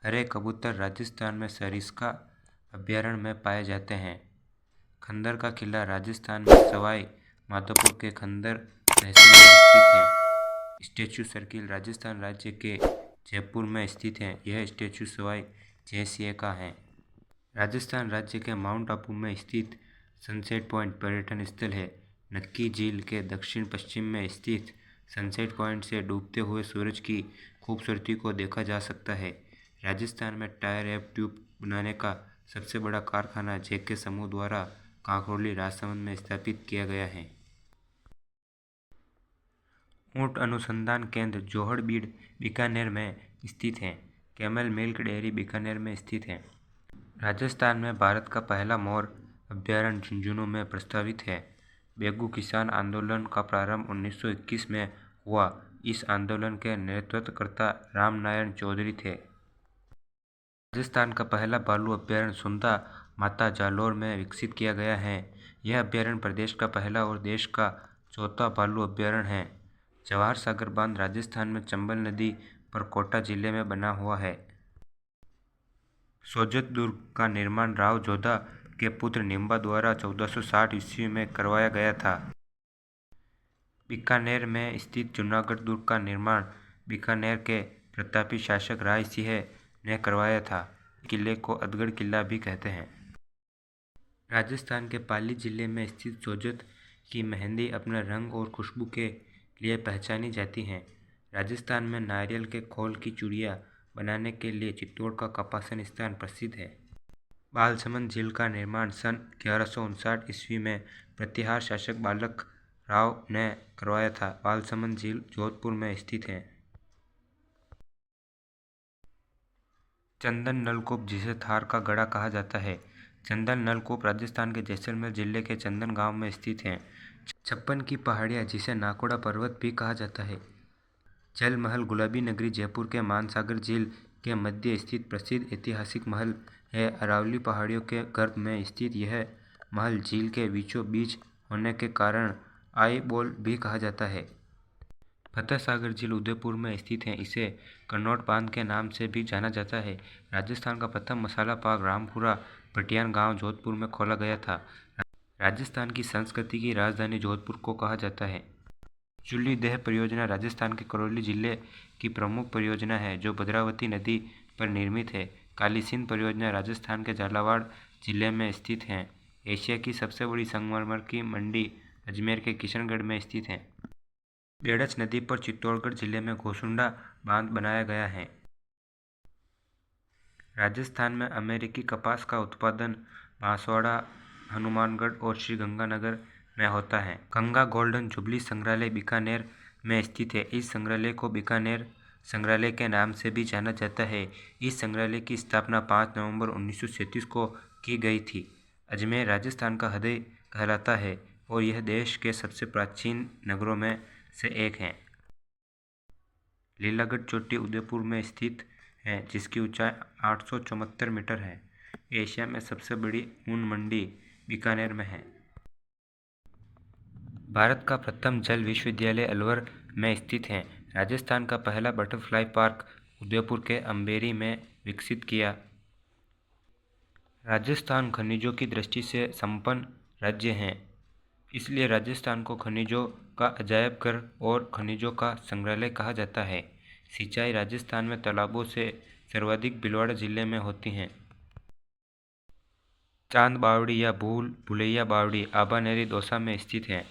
हरे कबूतर राजस्थान में सरिस्का अभयारण्य में पाए जाते हैं। खंडर का किला राजस्थान में सवाई माधोपुर के खंडर तहसील में स्थित है। स्टैचू सर्किल राजस्थान राज्य के जयपुर में स्थित है। यह स्टैचू सवाई जयसिंह का है। राजस्थान राज्य के माउंट आबू में स्थित सनसेट पॉइंट पर्यटन स्थल है। नक्की झील के दक्षिण पश्चिम में स्थित सनसेट पॉइंट से डूबते हुए सूरज की खूबसूरती को देखा जा सकता है। राजस्थान में टायर एप ट्यूब बनाने का सबसे बड़ा कारखाना जेके समूह द्वारा कांकरोली राजसमंद में स्थापित किया गया है। ऊंट अनुसंधान केंद्र जोहड़बीड़ बीकानेर में स्थित है। कैमल मिल्क डेयरी बीकानेर में स्थित है। राजस्थान में भारत का पहला मोर अभयारण्य झुंझुनू में प्रस्तावित है। बेगू किसान आंदोलन का प्रारंभ 1921 में हुआ। इस आंदोलन के नेतृत्वकर्ता रामनारायण चौधरी थे। राजस्थान का पहला भालू अभयारण्य सुंदा माता जालौर में विकसित किया गया है। यह अभयारण्य प्रदेश का पहला और देश का चौथा भालू अभयारण्य है। जवाहर सागर बांध राजस्थान में चंबल नदी पर कोटा जिले में बना हुआ है। सोजत दुर्ग का निर्माण राव जोधा के पुत्र निम्बा द्वारा 1460 ईस्वी में करवाया गया था। बीकानेर में स्थित जूनागढ़ दुर्ग का निर्माण बीकानेर के प्रतापी शासक राय सिंह ने करवाया था। किले को अजगढ़ किला भी कहते हैं। राजस्थान के पाली जिले में स्थित सोजत की मेहंदी अपने रंग और खुशबू के लिए पहचानी जाती हैं। राजस्थान में नारियल के खोल की चूड़ियाँ बनाने के लिए चित्तौड़ का कपासन स्थान प्रसिद्ध है। बालसमंद झील का निर्माण सन 1159 ईस्वी में प्रतिहार शासक बालक राव ने करवाया था। बालसमंद झील जोधपुर में स्थित है। चंदन नलकूप जिसे थार का गढ़ा कहा जाता है। चंदन नलकूप राजस्थान के जैसलमेर जिले के चंदन गांव में स्थित है। छप्पन की पहाड़ियाँ जिसे नाकोड़ा पर्वत भी कहा जाता है। जल महल गुलाबी नगरी जयपुर के मानसागर झील के मध्य स्थित प्रसिद्ध ऐतिहासिक महल है। अरावली पहाड़ियों के गर्भ में स्थित यह महल झील के बीचों बीच होने के कारण आई बॉल भी कहा जाता है। फतेह सागर झील उदयपुर में स्थित है। इसे कन्नौट बांध के नाम से भी जाना जाता है। राजस्थान का प्रथम मसाला पार्क रामपुरा पटियान गांव जोधपुर में खोला गया था। राजस्थान की संस्कृति की राजधानी जोधपुर को कहा जाता है। चुल्ली दह परियोजना राजस्थान के करौली जिले की प्रमुख परियोजना है जो भद्रावती नदी पर निर्मित है। काली सिंध परियोजना राजस्थान के झालावाड़ जिले में स्थित है। एशिया की सबसे बड़ी संगमरमर की मंडी अजमेर के किशनगढ़ में स्थित है। बेड़च नदी पर चित्तौड़गढ़ जिले में घोसुंडा बांध बनाया गया है। राजस्थान में अमेरिकी कपास का उत्पादन बांसवाड़ा, हनुमानगढ़ और श्रीगंगानगर में होता है। गंगा गोल्डन जुबली संग्रहालय बीकानेर में स्थित है। इस संग्रहालय को बीकानेर संग्रहालय के नाम से भी जाना जाता है। इस संग्रहालय की स्थापना 5 नवंबर 1937 को की गई थी। अजमेर राजस्थान का हृदय कहलाता है और यह देश के सबसे प्राचीन नगरों में से एक है। लीलागढ़ चोटी उदयपुर में स्थित है जिसकी ऊंचाई 874 मीटर है। एशिया में सबसे बड़ी ऊन मंडी बीकानेर में है। भारत का प्रथम जल विश्वविद्यालय अलवर में स्थित है। राजस्थान का पहला बटरफ्लाई पार्क उदयपुर के अम्बेरी में विकसित किया। राजस्थान खनिजों की दृष्टि से संपन्न राज्य है, इसलिए राजस्थान को खनिजों का अजायब घर और खनिजों का संग्रहालय कहा जाता है। सिंचाई राजस्थान में तालाबों से सर्वाधिक भीलवाड़ा जिले में होती हैं। चांद बावड़ी या भूल भुलैया बावड़ी आबानेरी दौसा में स्थित है।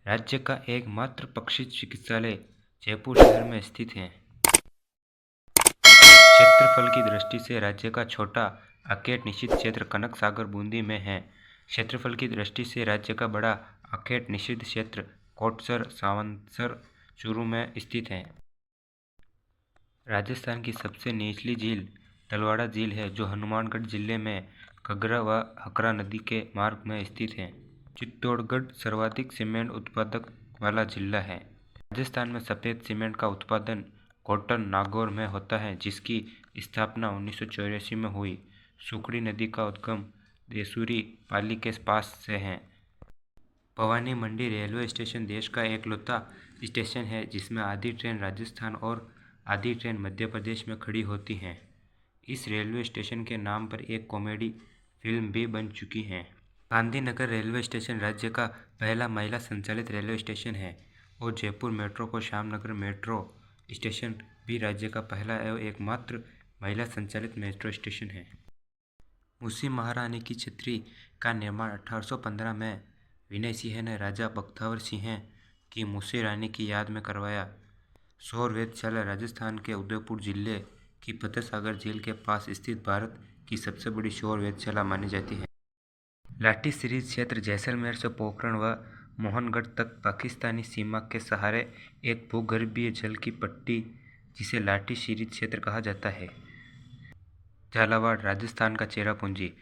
राज्य का एकमात्र पक्षी चिकित्सालय जयपुर शहर में स्थित है। क्षेत्रफल की दृष्टि से राज्य का छोटा आकेट निषिद्ध क्षेत्र कनक सागर बूंदी में है। क्षेत्रफल की दृष्टि से राज्य का बड़ा आकेट निषिद्ध क्षेत्र कोटसर सावंतसर चूरू में स्थित है। राजस्थान की सबसे निचली झील तलवाड़ा झील है जो हनुमानगढ़ जिले में घग्गरा व हकरा नदी के मार्ग में स्थित है। चित्तौड़गढ़ सर्वाधिक सीमेंट उत्पादक वाला जिला है। राजस्थान में सफ़ेद सीमेंट का उत्पादन कोटन नागौर में होता है जिसकी स्थापना 1984 में हुई। सुकड़ी नदी का उद्गम देसूरी पाली के पास से है। भवानी मंडी रेलवे स्टेशन देश का एकलौता स्टेशन है जिसमें आधी ट्रेन राजस्थान और आदि ट्रेन मध्य प्रदेश में खड़ी होती हैं। इस रेलवे स्टेशन के नाम पर एक कॉमेडी फिल्म भी बन चुकी है। गांधीनगर रेलवे स्टेशन राज्य का पहला महिला संचालित रेलवे स्टेशन है और जयपुर मेट्रो को श्यामनगर मेट्रो स्टेशन भी राज्य का पहला एवं एकमात्र महिला संचालित मेट्रो स्टेशन है। मुंशी महारानी की छतरी का निर्माण 1815 में विनय सिंह ने राजा बख्तावर सिंह की मुंशी रानी की याद में करवाया। सौर वेधशाला राजस्थान के उदयपुर जिले की फतेह सागर झील के पास स्थित भारत की सबसे बड़ी सौर वेधशाला मानी जाती है। लाठी सीरीज क्षेत्र जैसलमेर से पोखरण व मोहनगढ़ तक पाकिस्तानी सीमा के सहारे एक भूगर्भीय जल की पट्टी जिसे लाठी सीरीज क्षेत्र कहा जाता है। झालावाड़ राजस्थान का चेरापूंजी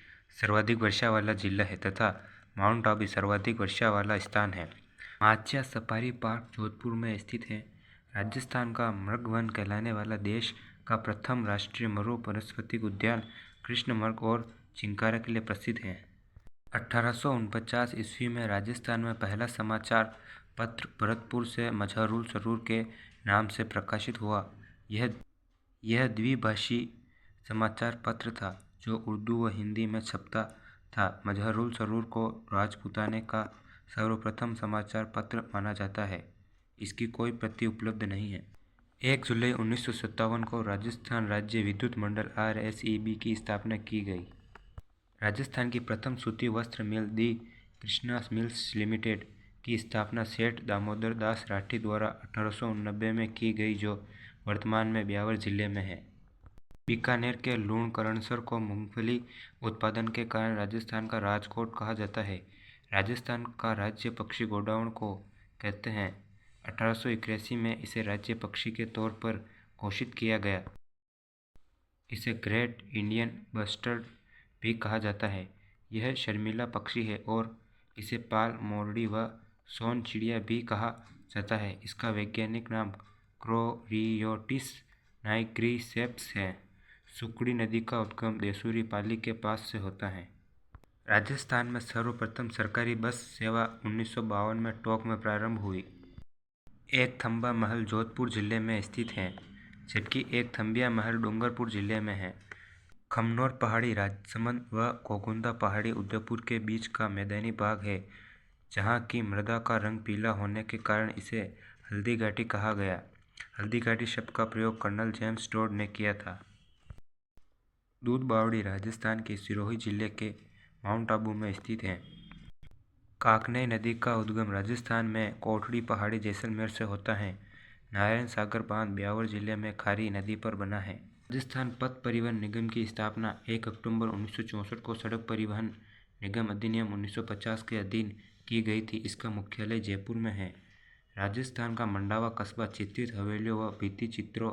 सर्वाधिक वर्षा वाला जिला है तथा माउंट आबू सर्वाधिक वर्षा वाला स्थान है। माचिया सफारी पार्क जोधपुर में स्थित है। राजस्थान का मृगवन कहलाने वाला देश का प्रथम राष्ट्रीय मरु वनस्पतिक उद्यान कृष्णमृग और चिंकारा के लिए प्रसिद्ध है। 1849 ईस्वी में राजस्थान में पहला समाचार पत्र भरतपुर से मजहरूल सरूर के नाम से प्रकाशित हुआ। यह द्विभाषी समाचार पत्र था जो उर्दू व हिंदी में छपता था। मजहरूल सरूर को राजपूताने का सर्वप्रथम समाचार पत्र माना जाता है। इसकी कोई प्रति उपलब्ध नहीं है। 1 जुलाई 1957 को राजस्थान राज्य विद्युत मंडल RSEB की स्थापना की गई। राजस्थान की प्रथम सूती वस्त्र मिल दी कृष्णा मिल्स लिमिटेड की स्थापना सेठ दामोदर दास राठी द्वारा 1890 में की गई जो वर्तमान में ब्यावर जिले में है। बीकानेर के लूणकरणसर को मूंगफली उत्पादन के कारण राजस्थान का राजकोट कहा जाता है। राजस्थान का राज्य पक्षी गोडाउन को कहते हैं। 1881 में इसे राज्य पक्षी के तौर पर घोषित किया गया। इसे ग्रेट इंडियन बस्टर्ड भी कहा जाता है। यह शर्मीला पक्षी है और इसे पाल मोरडी व सोन चिड़िया भी कहा जाता है। इसका वैज्ञानिक नाम क्रोरियोटिस नाइग्रिसेप्स है। सुकड़ी नदी का उद्गम देसूरी पाली के पास से होता है। राजस्थान में सर्वप्रथम सरकारी बस सेवा 1952 में टोंक में प्रारंभ हुई। एक थंबा महल जोधपुर जिले में स्थित है जबकि एक थंबिया महल डूंगरपुर जिले में है। खमनोर पहाड़ी राजसमंद व कोकुंदा पहाड़ी उदयपुर के बीच का मैदानी भाग है जहाँ की मृदा का रंग पीला होने के कारण इसे हल्दी घाटी कहा गया। हल्दी घाटी शब्द का प्रयोग कर्नल जेम्स टोड ने किया था। दूध बावड़ी राजस्थान के सिरोही जिले के माउंट आबू में स्थित है। काकनई नदी का उद्गम राजस्थान में कोटड़ी पहाड़ी जैसलमेर से होता है। नारायण सागर बांध ब्यावर जिले में खारी नदी पर बना है। राजस्थान पथ परिवहन निगम की स्थापना 1 अक्टूबर 1964 को सड़क परिवहन निगम अधिनियम 1950 के अधीन की गई थी। इसका मुख्यालय जयपुर में है। राजस्थान का मंडावा कस्बा चित्रित हवेलियों व भित्ति चित्रों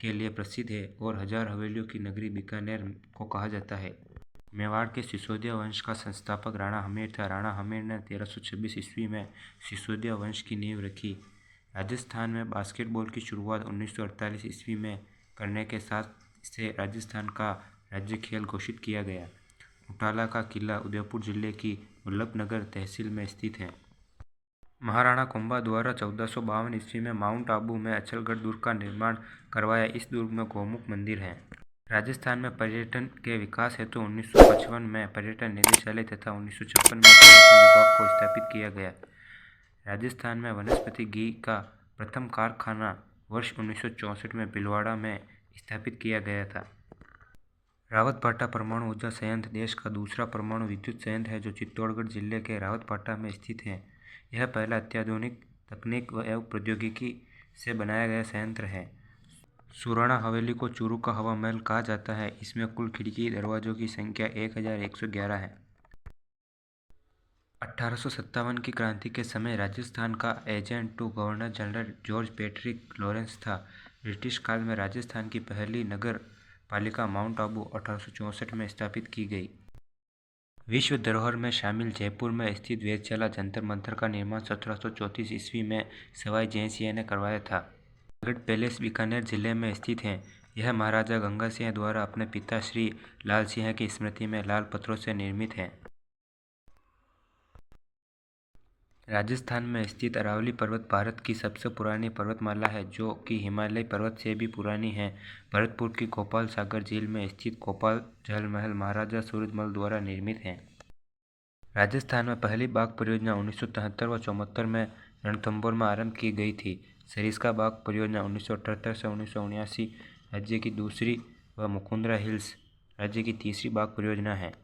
के लिए प्रसिद्ध है और 1000 हवेलियों की नगरी बीकानेर को कहा जाता है। मेवाड़ के सिसोदिया वंश का संस्थापक राणा हमीर था। राणा हमीर ने 1326 ईस्वी में सिसोदिया वंश की नींव रखी। राजस्थान में बास्केटबॉल की शुरुआत 1948 ईस्वी में करने के साथ इसे राजस्थान का राज्य खेल घोषित किया गया। उटाला का किला उदयपुर जिले की वल्लभनगर तहसील में स्थित है। महाराणा कुंभा द्वारा 1452 ईस्वी में माउंट आबू में अचलगढ़ दुर्ग का निर्माण करवाया। इस दुर्ग में गौमुख मंदिर है। राजस्थान में पर्यटन के विकास हेतु 1955 में पर्यटन निदेशालय तथा 1956 में पर्यटन विभाग को स्थापित किया गया। राजस्थान में वनस्पति घी का प्रथम कारखाना वर्ष 1964 में भीलवाड़ा में स्थापित किया गया था। रावतभाटा परमाणु ऊर्जा संयंत्र देश का दूसरा परमाणु विद्युत संयंत्र है जो चित्तौड़गढ़ जिले के रावतभाटा में स्थित है। यह पहला अत्याधुनिक तकनीक एवं प्रौद्योगिकी से बनाया गया संयंत्र है। सुराणा हवेली को चूरू का हवा महल कहा जाता है। इसमें कुल खिड़की दरवाजों की संख्या 1111 है। 1857 की क्रांति के समय राजस्थान का agent to governor general George Patrick Lawrence था। ब्रिटिश काल में राजस्थान की पहली नगर पालिका माउंट आबू 1864 में स्थापित की गई। विश्व धरोहर में शामिल जयपुर में स्थित वेधशाला जंतर मंतर का निर्माण 1734 ईस्वी में सवाई जय सिंह ने करवाया था। गढ़ पैलेस बीकानेर जिले में स्थित है। यह महाराजा गंगा सिंह द्वारा अपने पिता श्री लाल सिंह की स्मृति में लाल पत्थरों से निर्मित है। राजस्थान में स्थित अरावली पर्वत भारत की सबसे पुरानी पर्वतमाला है, जो कि हिमालय पर्वत से भी पुरानी है। भरतपुर की गोपाल सागर झील में स्थित गोपाल जल महल महाराजा सूरजमल द्वारा निर्मित है। राजस्थान में पहली बाघ परियोजना 1973 व 74 में रणथंभौर में आरंभ की गई थी। सरिस्का बाघ परियोजना 1978 से 1979 राज्य की दूसरी व मुकुंदरा हिल्स राज्य की तीसरी बाघ परियोजना है।